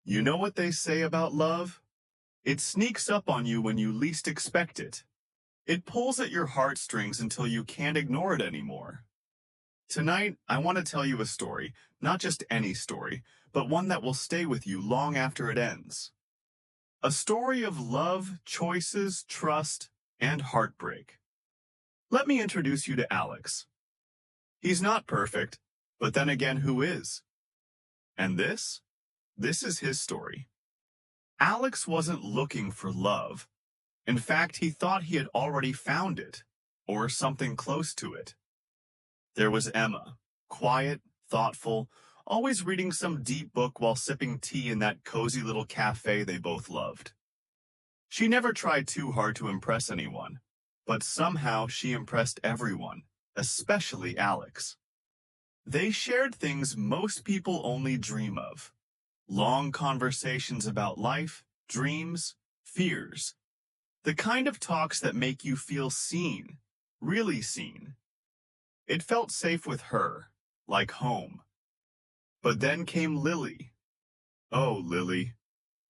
You know what they say about love? It sneaks up on you when you least expect it. It pulls at your heartstrings until you can't ignore it anymore. Tonight, I want to tell you a story, not just any story, but one that will stay with you long after it ends. A story of love, choices, trust, and heartbreak. Let me introduce you to Alex. He's not perfect, but then again, who is? And this is his story. Alex wasn't looking for love. In fact, he thought he had already found it, or something close to it. There was Emma, quiet, thoughtful, always reading some deep book while sipping tea in that cozy little cafe they both loved. She never tried too hard to impress anyone, but somehow she impressed everyone, especially Alex. They shared things most people only dream of. Long conversations about life, dreams, fears. The kind of talks that make you feel seen, really seen. It felt safe with her, like home. But then came Lily. Oh, Lily.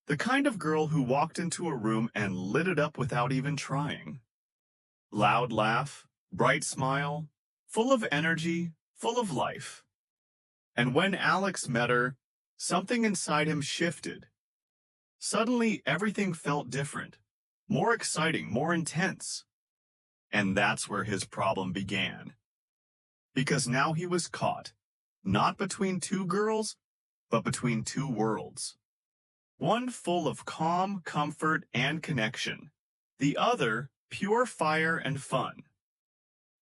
The kind of girl who walked into a room and lit it up without even trying. Loud laugh, bright smile, full of energy, full of life. And when Alex met her, something inside him shifted. Suddenly, everything felt different, more exciting, more intense. And that's where his problem began. Because now he was caught, not between two girls, but between two worlds. One full of calm, comfort, and connection. The other, pure fire and fun.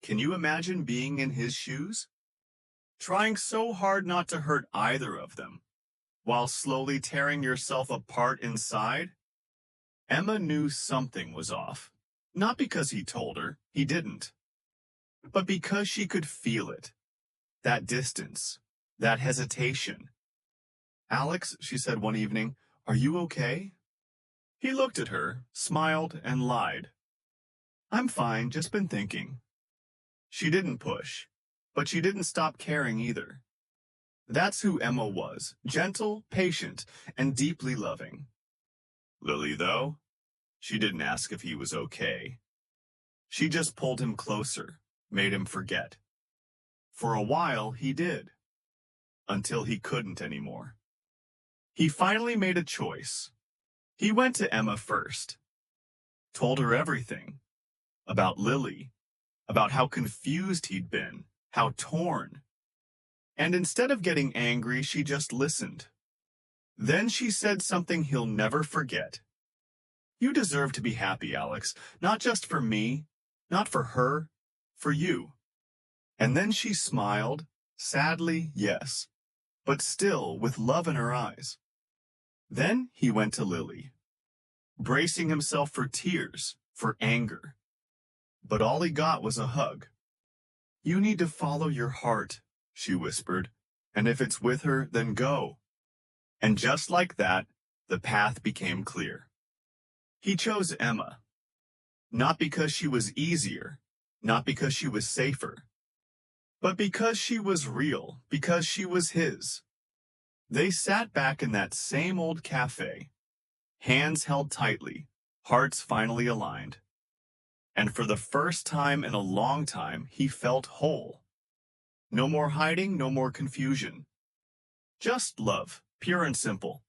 Can you imagine being in his shoes? Trying so hard not to hurt either of them, while slowly tearing yourself apart inside? Emma knew something was off. Not because he told her, he didn't. But because she could feel it. That distance, that hesitation. Alex, she said one evening, are you okay? He looked at her, smiled, and lied. I'm fine, just been thinking. She didn't push, but she didn't stop caring either. That's who Emma was, gentle, patient, and deeply loving. Lily, though, she didn't ask if he was okay. She just pulled him closer, made him forget. For a while, he did. Until he couldn't anymore. He finally made a choice. He went to Emma first. Told her everything. About Lily. About how confused he'd been. How torn. And instead of getting angry, she just listened. Then she said something he'll never forget. You deserve to be happy, Alex. Not just for me. Not for her. For you. And then she smiled. Sadly, yes. But still with love in her eyes. Then he went to Lily, bracing himself for tears, for anger. But all he got was a hug. You need to follow your heart, she whispered, and if it's with her, then go. And just like that, the path became clear. He chose Emma, not because she was easier, not because she was safer, but because she was real, because she was his. They sat back in that same old cafe, hands held tightly, hearts finally aligned. And for the first time in a long time, he felt whole. No more hiding, no more confusion. Just love, pure and simple.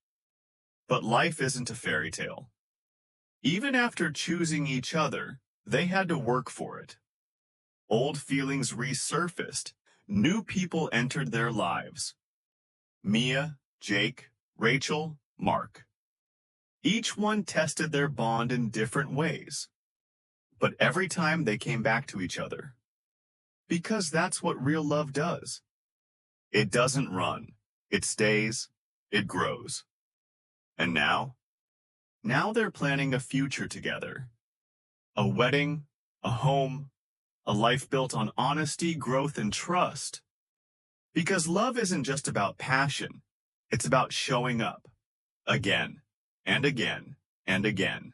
But life isn't a fairy tale. Even after choosing each other, they had to work for it. Old feelings resurfaced, new people entered their lives. Mia, Jake, Rachel, Mark. Each one tested their bond in different ways. But every time they came back to each other. Because that's what real love does. It doesn't run. It stays. It grows. And now? Now they're planning a future together. A wedding, a home, a life built on honesty, growth, and trust. Because love isn't just about passion. It's about showing up. Again, and again, and again.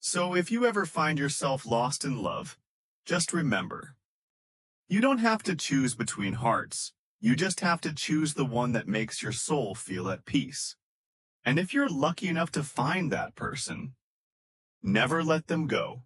So if you ever find yourself lost in love, just remember. You don't have to choose between hearts. You just have to choose the one that makes your soul feel at peace. And if you're lucky enough to find that person, never let them go.